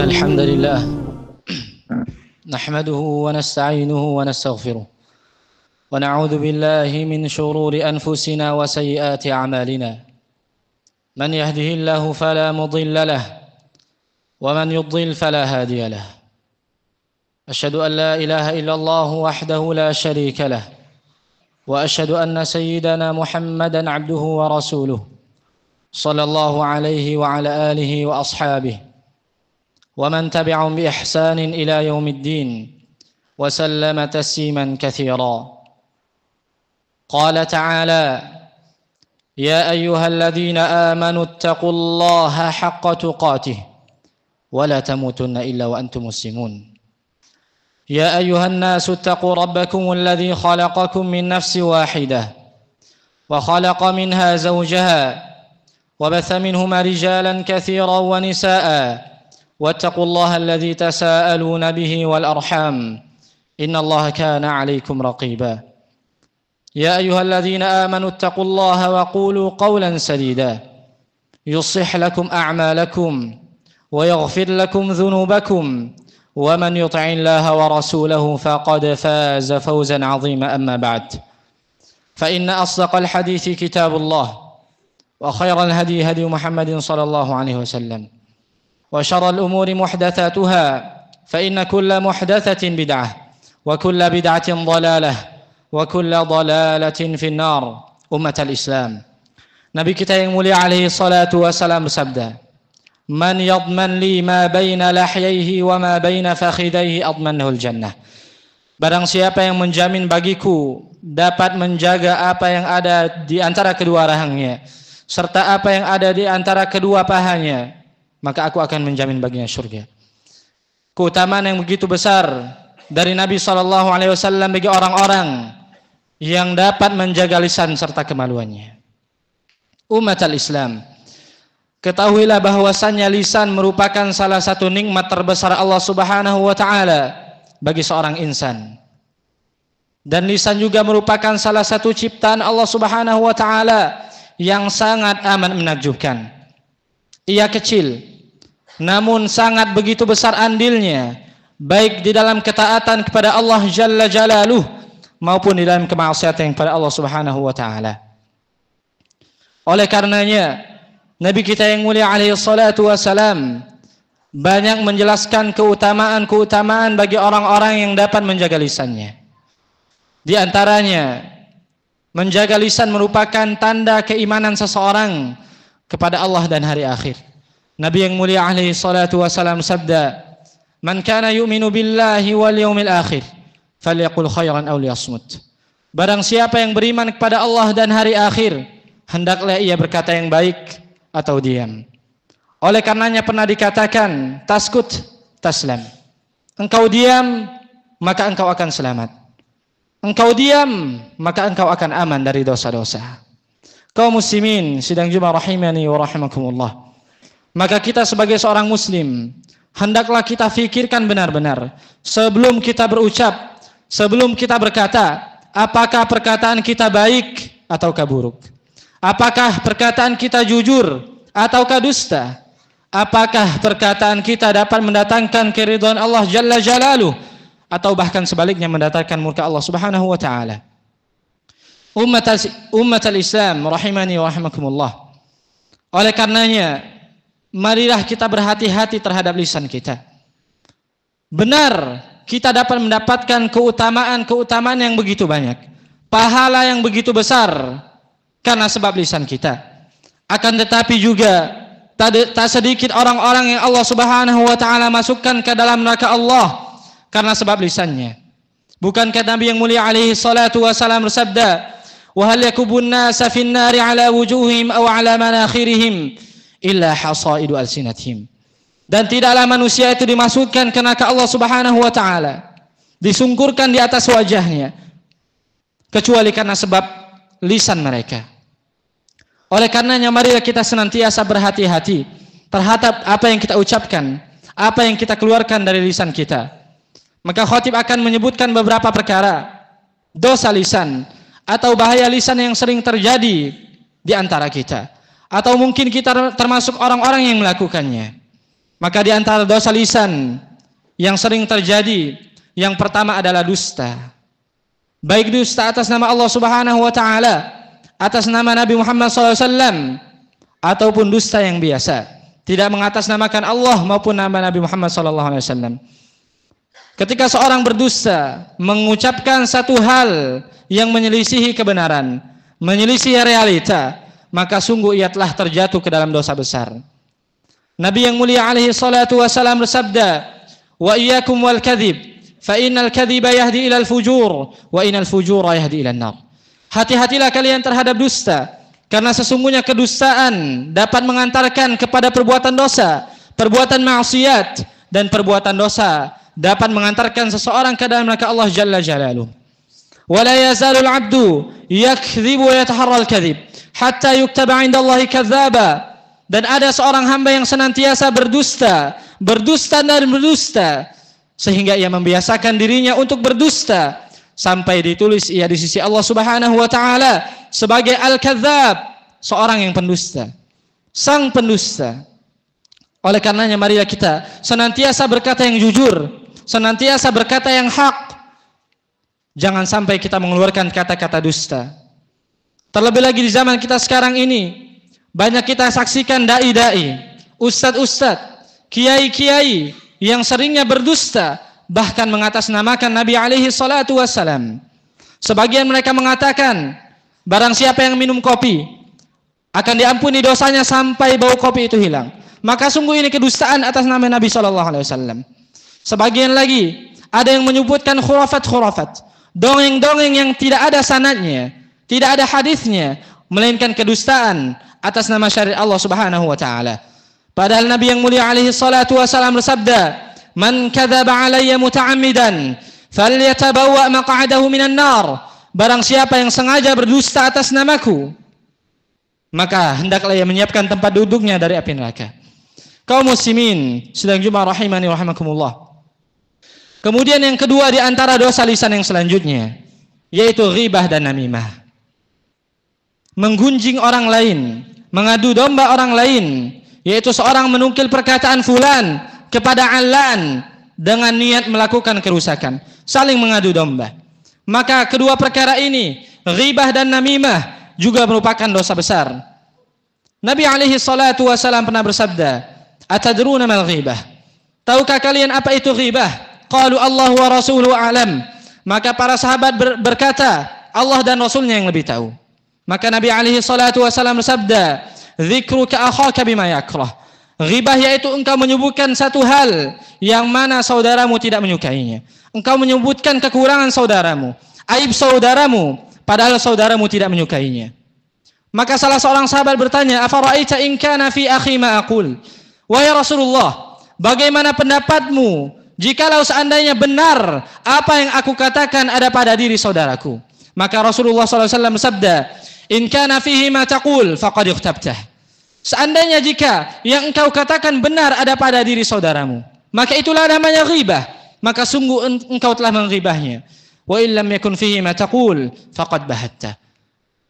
الحمد لله نحمده ونستعينه ونستغفره ونعوذ بالله من شرور أنفسنا وسيئات أعمالنا من يهده الله فلا مضل له ومن يضلل فلا هادي له أشهد أن لا إله إلا الله وحده لا شريك له وأشهد أن سيدنا محمدا عبده ورسوله صلى الله عليه وعلى آله وأصحابه ومن تبعهم بإحسان إلى يوم الدين وسلم تسليما كثيرا قال تعالى يا أيها الذين آمنوا اتقوا الله حق تقاته ولا تموتن إلا وأنتم مسلمون يا أيها الناس اتقوا ربكم الذي خلقكم من نفس واحدة وخلق منها زوجها وبث منهما رجالا كثيرا ونساء واتقوا الله الذي تساءلون به والأرحام إن الله كان عليكم رقيبا يا أيها الذين آمنوا اتقوا الله وقولوا قولا سديدا يصلح لكم أعمالكم ويغفر لكم ذنوبكم ومن يطع الله ورسوله فقد فاز فوزا عظيما أما بعد فإن أصدق الحديث كتاب الله وخير الهدي هدي محمد صلى الله عليه وسلم وشر الأمور محدثاتها فإن كل محدثة بدعة وكل بدعة ضلالة وكل ضلالة في النار أمة الإسلام. Nabi kita yang mulia alaihi salatu wassalam bersabda, "Man yadman li ma baina lahyaihi wa ma baina fakhidaihi admanhu al-jannah." Barang siapa yang menjamin bagiku dapat menjaga apa yang ada di antara kedua rahangnya serta apa yang ada di antara kedua pahanya, maka aku akan menjamin baginya surga. Keutamaan yang begitu besar dari Nabi SAW bagi orang-orang yang dapat menjaga lisan serta kemaluannya. Umat al-Islam, ketahuilah bahwasannya lisan merupakan salah satu nikmat terbesar Allah Subhanahu wa taala bagi seorang insan. Dan lisan juga merupakan salah satu ciptaan Allah Subhanahu wa taala yang sangat amat menakjubkan. Ia kecil, namun sangat begitu besar andilnya, baik di dalam ketaatan kepada Allah Jalla Jalaluh maupun di dalam kemaksiatan kepada Allah Subhanahu wa taala. Oleh karenanya, Nabi kita yang mulia alaihi salatu wassalam banyak menjelaskan keutamaan-keutamaan bagi orang-orang yang dapat menjaga lisannya. Di antaranya, menjaga lisan merupakan tanda keimanan seseorang kepada Allah dan hari akhir. Nabi yang mulia alaihi salatu wassalam sabda, "Man kana yu'minu billahi wal yawmil akhir, falyaqul khairan aw liyasmut." Barang siapa yang beriman kepada Allah dan hari akhir, hendaklah ia berkata yang baik atau diam. Oleh karenanya pernah dikatakan, taskut taslam. Engkau diam, maka engkau akan selamat. Engkau diam, maka engkau akan aman dari dosa-dosa. Kaum muslimin sidang Jumat rahimani wa rahimakumullah. Maka kita sebagai seorang muslim, hendaklah kita fikirkan benar-benar sebelum kita berucap, sebelum kita berkata, apakah perkataan kita baik ataukah buruk? Apakah perkataan kita jujur ataukah dusta? Apakah perkataan kita dapat mendatangkan keridhaan Allah Jalla Jalaluh atau bahkan sebaliknya mendatangkan murka Allah Subhanahu wa taala? Ummat al-Islam rahimani wa rahimakumullah. Oleh karenanya, marilah kita berhati-hati terhadap lisan kita. Benar, kita dapat mendapatkan keutamaan yang begitu banyak, pahala yang begitu besar karena sebab lisan kita. Akan tetapi juga tak sedikit orang-orang yang Allah Subhanahu wa taala masukkan ke dalam neraka Allah karena sebab lisannya. Bukankah Nabi yang mulia alaihi salatu wasalam bersabda, "Wa hal yakubun nasa fin nari ala wujuhihim aw ala manakhirihim illa hasaidu alsinatihim." Dan tidaklah manusia itu dimasukkan ke neraka Allah Subhanahu wa taala, disungkurkan di atas wajahnya, kecuali karena sebab lisan mereka. Oleh karenanya marilah kita senantiasa berhati-hati terhadap apa yang kita ucapkan, apa yang kita keluarkan dari lisan kita. Maka khatib akan menyebutkan beberapa perkara dosa lisan atau bahaya lisan yang sering terjadi di antara kita, atau mungkin kita termasuk orang-orang yang melakukannya. Maka di antara dosa lisan yang sering terjadi, yang pertama adalah dusta. Baik dusta atas nama Allah Subhanahu wa taala, atas nama Nabi Muhammad SAW, ataupun dusta yang biasa, tidak mengatasnamakan Allah maupun nama Nabi Muhammad SAW. Ketika seorang berdusta, mengucapkan satu hal yang menyelisihi kebenaran, menyelisihi realita, maka sungguh ia telah terjatuh ke dalam dosa besar. Nabi yang mulia alaihi salatu wasalam bersabda, "Wa iyyakum wal kadhib, fa innal kadhiba yahdi ilal fujur, wa innal fujura yahdi ilan nar." Hati-hatilah kalian terhadap dusta, karena sesungguhnya kedustaan dapat mengantarkan kepada perbuatan dosa, perbuatan maksiat, dan perbuatan dosa dapat mengantarkan seseorang ke dalam neraka Allah Jalla Jalaluhu. Wa la yazalul 'abdu yakdhibu wa yataharral kadhib hatta yuktaba 'inda Allahi kadzdzaba. Dan ada seorang hamba yang senantiasa berdusta dan berdusta, sehingga ia membiasakan dirinya untuk berdusta sampai ditulis ia di sisi Allah Subhanahu wa taala sebagai al-kadzdzab, seorang yang pendusta, sang pendusta. Oleh karenanya marilah kita senantiasa berkata yang jujur, senantiasa berkata yang hak. Jangan sampai kita mengeluarkan kata-kata dusta. Terlebih lagi di zaman kita sekarang ini, banyak kita saksikan dai-dai, ustadz-ustadz, kiai-kiai yang seringnya berdusta, bahkan mengatasnamakan Nabi alaihi salatu wassalam. Sebagian mereka mengatakan, barang siapa yang minum kopi akan diampuni dosanya sampai bau kopi itu hilang. Maka sungguh ini kedustaan atas nama Nabi SAW. Sebagian lagi ada yang menyebutkan khurafat-khurafat, dongeng-dongeng yang tidak ada sanadnya, tidak ada hadisnya, melainkan kedustaan atas nama syariat Allah Subhanahu wa taala. Padahal Nabi yang mulia alaihi salatu wasallam bersabda, "Man kadzaba alayya muta'ammidan falyatabawwa maq'adahu minan nar." Barang siapa yang sengaja berdusta atas namaku, maka hendaklah ia menyiapkan tempat duduknya dari api neraka. Kaum muslimin sedang jumpa rahimani rahimakumullah. Kemudian yang kedua di antara dosa lisan yang selanjutnya, yaitu ghibah dan namimah. Menggunjing orang lain, mengadu domba orang lain, yaitu seorang menukil perkataan fulan kepada alan dengan niat melakukan kerusakan, saling mengadu domba. Maka kedua perkara ini, ghibah dan namimah, juga merupakan dosa besar. Nabi alaihi salatu wasallam pernah bersabda, "Atadruna mal ghibah?" Tahukah kalian apa itu ghibah? Qalu Allah wa rasuluhu a'lam. Maka para sahabat berkata, Allah dan Rasulnya yang lebih tahu. Maka Nabi alaihi salatu wasallam bersabda, "Dzikruka akhaka bima yakrah." Ghibah yaitu engkau menyebutkan satu hal yang mana saudaramu tidak menyukainya. Engkau menyebutkan kekurangan saudaramu, aib saudaramu, padahal saudaramu tidak menyukainya. Maka salah seorang sahabat bertanya, "Afara'aita in kana fi akhi ma aqul?" Wahai Rasulullah, bagaimana pendapatmu jikalau seandainya benar apa yang aku katakan ada pada diri saudaraku? Maka Rasulullah SAW bersabda, "In kana fihi ma taqul faqad ikhtabtah." Seandainya jika yang engkau katakan benar ada pada diri saudaramu, maka itulah namanya ghibah, maka sungguh engkau telah menghibahnya. Wa illam yakun fihi ma taqul faqad bahatta.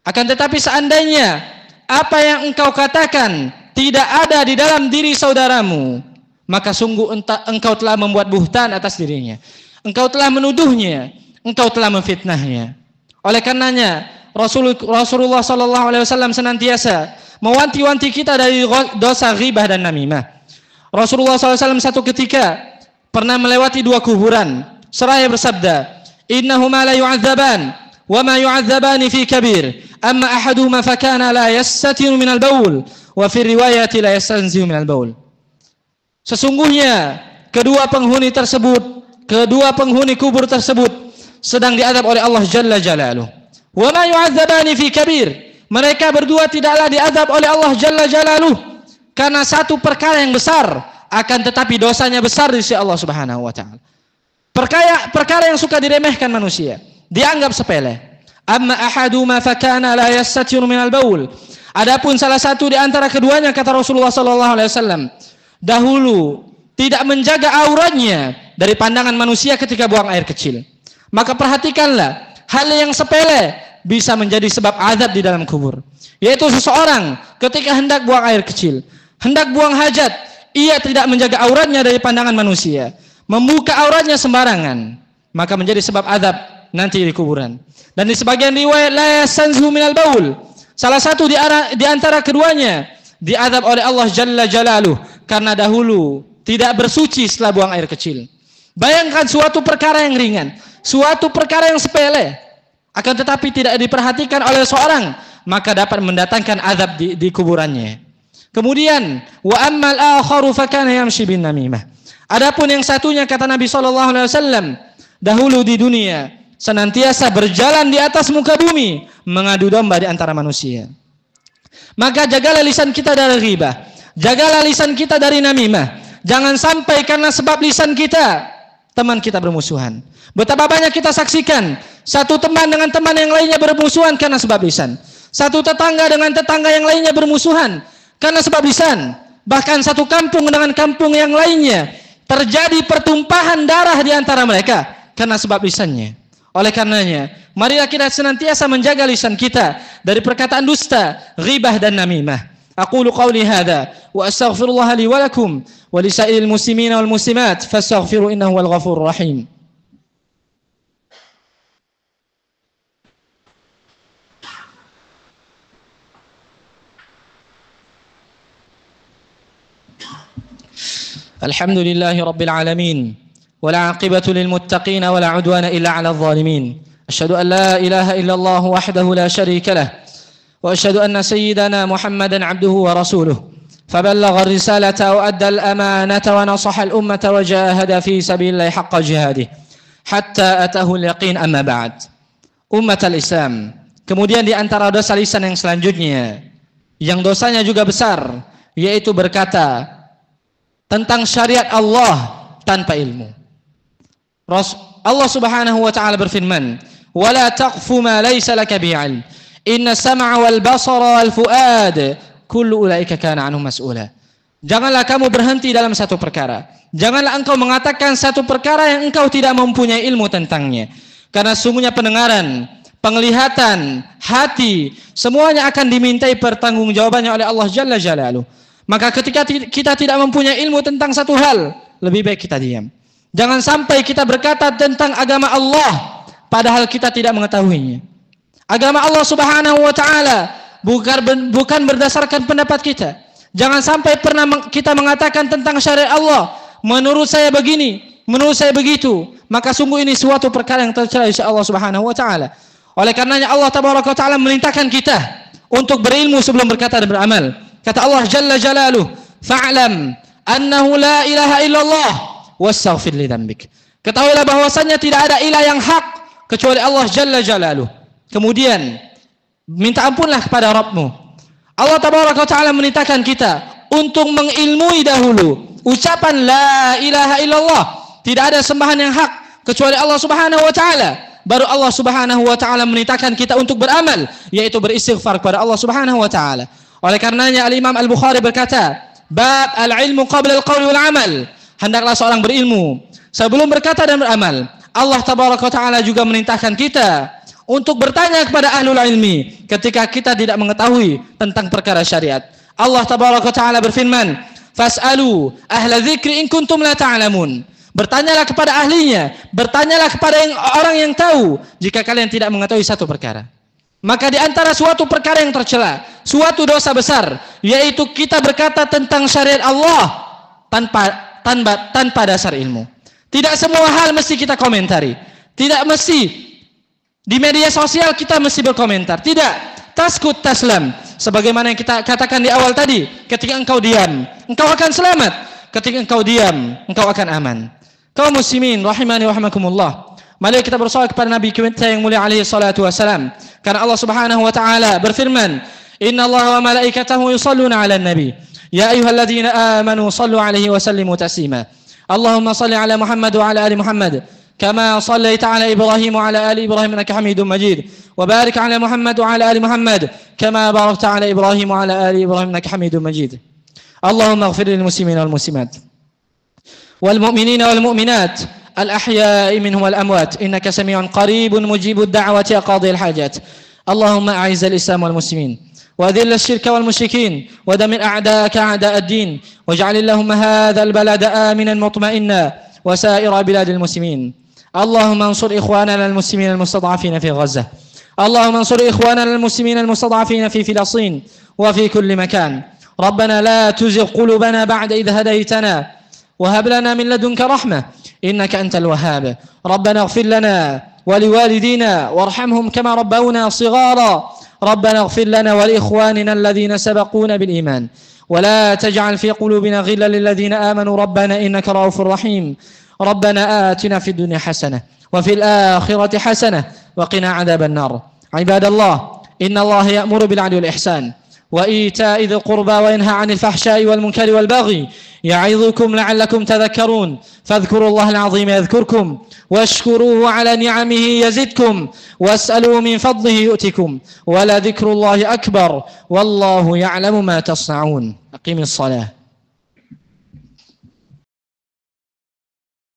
Akan tetapi seandainya apa yang engkau katakan tidak ada di dalam diri saudaramu, maka sungguh engkau telah membuat buhtan atas dirinya. Engkau telah menuduhnya, engkau telah memfitnahnya. Oleh karenanya Rasulullah SAW senantiasa mewanti-wanti kita dari dosa ghibah dan namimah. Rasulullah SAW satu ketika pernah melewati dua kuburan, seraya bersabda, "Innahuma la yu'adzaban, wa ma yu'adzabani fi kabir. Amma ahaduhuma fakana la yastatiru minal baul, wa fi riwayati la yastanzihu minal baul." Sesungguhnya kedua penghuni kubur tersebut sedang diazab oleh Allah Jalla Jalaluhu. Wa ma yu'adzabani fi kabir. Mereka berdua tidaklah diazab oleh Allah Jalla Jalaluhu karena satu perkara yang besar, akan tetapi dosanya besar di sisi Allah Subhanahu wa taala. Perkara yang suka diremehkan manusia, dianggap sepele. Amma ahaduma fakana la yastatiru minal baul. Adapun salah satu di antara keduanya, kata Rasulullah sallallahu alaihi wasallam, dahulu tidak menjaga auratnya dari pandangan manusia ketika buang air kecil. Maka perhatikanlah, hal yang sepele bisa menjadi sebab azab di dalam kubur. Yaitu seseorang ketika hendak buang air kecil, hendak buang hajat, ia tidak menjaga auratnya dari pandangan manusia, membuka auratnya sembarangan, maka menjadi sebab azab nanti di kuburan. Dan di sebagian riwayat la yasanzu minal baul, salah satu di antara keduanya diazab oleh Allah Jalla Jalaluh karena dahulu tidak bersuci setelah buang air kecil. Bayangkan suatu perkara yang ringan, suatu perkara yang sepele, akan tetapi tidak diperhatikan oleh seorang, maka dapat mendatangkan azab di kuburannya. Kemudian wa ammal akharu fakana yamshi bin namimah. Adapun yang satunya, kata Nabi SAW, dahulu di dunia senantiasa berjalan di atas muka bumi mengadu domba di antara manusia. Maka jagalah lisan kita dari ghibah, jagalah lisan kita dari namimah. Jangan sampai karena sebab lisan kita teman kita bermusuhan. Betapa banyak kita saksikan satu teman dengan teman yang lainnya bermusuhan karena sebab lisan. Satu tetangga dengan tetangga yang lainnya bermusuhan karena sebab lisan. Bahkan satu kampung dengan kampung yang lainnya terjadi pertumpahan darah di antara mereka karena sebab lisannya. Oleh karenanya, marilah kita senantiasa menjaga lisan kita dari perkataan dusta, ghibah dan namimah. Aqulu qawli hadha wa astaghfirullah li wa lakum wa li sa'iril muslimina wal muslimat fastaghfiru innahu wal ghafurur rahim. Alhamdulillahi rabbil alamin wal 'aqibatu lil muttaqin wa la 'udwana illa 'alal zalimin. Asyhadu an la ilaha illallah wahdahu la syarika lah وأشهد أن سيدنا محمدا عبده ورسوله فبلغ الرسالة وأدى الأمانة ونصح الأمة وجاهد في سبيل الله حق جهاده حتى أتاه اليقين. أما بعد. Umat al-Islam, kemudian di antara dosa lisan yang selanjutnya, yang dosanya juga besar, yaitu berkata tentang syariat Allah tanpa ilmu. Allah Subhanahu wa taala berfirman, "Wala taqfu ma laysa laka bihi 'ilm. Inna sam'a wal basara wal fuad kullu ulaika kana anhu mas'ula." Janganlah kamu berhenti dalam satu perkara. Janganlah engkau mengatakan satu perkara yang engkau tidak mempunyai ilmu tentangnya. Karena sungguhnya pendengaran, penglihatan, hati, semuanya akan dimintai pertanggungjawabannya oleh Allah Jalla Jalaluh. Maka ketika kita tidak mempunyai ilmu tentang satu hal, lebih baik kita diam. Jangan sampai kita berkata tentang agama Allah padahal kita tidak mengetahuinya. Agama Allah Subhanahu wa taala bukan berdasarkan pendapat kita. Jangan sampai pernah kita mengatakan tentang syariat Allah, menurut saya begini, menurut saya begitu, maka sungguh ini suatu perkara yang tercela di sisi Allah Subhanahu wa taala. Oleh karenanya Allah Tabaraka wa taala memerintahkan kita untuk berilmu sebelum berkata dan beramal. Kata Allah Jalla Jalaluh, "Fa'lam annahu la ilaha illallah wastaghfir li dzambik." Ketahuilah bahwasanya tidak ada ilah yang hak kecuali Allah Jalla Jalaluh. Kemudian minta ampunlah kepada Rabbmu. Allah Tabaraka wa taala memerintahkan kita untuk mengilmui dahulu ucapan la ilaha illallah, tidak ada sembahan yang hak kecuali Allah Subhanahu wa taala. Baru Allah Subhanahu wa taala memerintahkan kita untuk beramal, yaitu beristighfar kepada Allah Subhanahu wa taala. Oleh karenanya Al-Imam Al-Bukhari berkata, bab al-ilmu qabla al-qawli wal amal. Hendaklah seorang berilmu sebelum berkata dan beramal. Allah Tabaraka wa taala juga memerintahkan kita untuk bertanya kepada ahlul ilmi ketika kita tidak mengetahui tentang perkara syariat. Allah Tabaraka wa taala berfirman, "Fas'alu ahla dzikri in kuntum la ta'lamun." Bertanyalah kepada ahlinya, bertanyalah kepada orang yang tahu jika kalian tidak mengetahui satu perkara. Maka di antara suatu perkara yang tercela, suatu dosa besar, yaitu kita berkata tentang syariat Allah tanpa dasar ilmu. Tidak semua hal mesti kita komentari. Tidak mesti di media sosial kita mesti berkomentar. Tidak, taskut taslam. Sebagaimana yang kita katakan di awal tadi, ketika engkau diam, engkau akan selamat. Ketika engkau diam, engkau akan aman. Kaum muslimin rahimani wa rahimakumullah. Mari kita bersolawat kepada Nabi kita yang mulia alaihi salatu wasalam. Karena Allah Subhanahu wa taala berfirman, "Inna Allah wa malaikatahu yusalluna 'alan nabi. Ya ayyuhalladzina amanu sallu 'alaihi wa sallimu taslima. Allahumma salli 'ala Muhammad wa 'ala ali Muhammad. كما صليت على إبراهيم وعلى آل إبراهيم إنك حميد مجيد وبارك على محمد وعلى آل محمد كما باركت على إبراهيم وعلى آل إبراهيم إنك حميد مجيد اللهم اغفر للمسلمين والمسلمات والمؤمنين والمؤمنات الأحياء منهم والأموات إنك سميع قريب مجيب الدعوة قاضي الحاجات اللهم أعز الإسلام والمسلمين وأذل الشرك والمشركين ودمر أعداءك أعداء الدين، واجعل اللهم هذا البلد آمنا مطمئنا وسائر بلاد المسلمين. اللهم انصر إخواننا المسلمين المستضعفين في غزة، اللهم انصر إخواننا المسلمين المستضعفين في فلسطين وفي كل مكان. ربنا لا تزغ قلوبنا بعد إذ هديتنا وهب لنا من لدنك رحمة إنك أنت الوهاب. ربنا اغفر لنا ولوالدينا وارحمهم كما ربونا صغارا. ربنا اغفر لنا ولإخواننا الذين سبقونا بالإيمان ولا تجعل في قلوبنا غلا للذين آمنوا ربنا إنك رؤوف رحيم. ربنا آتنا في الدنيا حسنة وفي الآخرة حسنة وقنا عذاب النار. عباد الله، إن الله يأمر بالعدل والإحسان وإيتاء ذي القربى وينهى عن الفحشاء والمنكر والبغي يعظكم لعلكم تذكرون. فاذكروا الله العظيم يذكركم واشكروه على نعمه يزدكم واسألوا من فضله يؤتكم ولذكر الله أكبر والله يعلم ما تصنعون. أقيم الصلاة.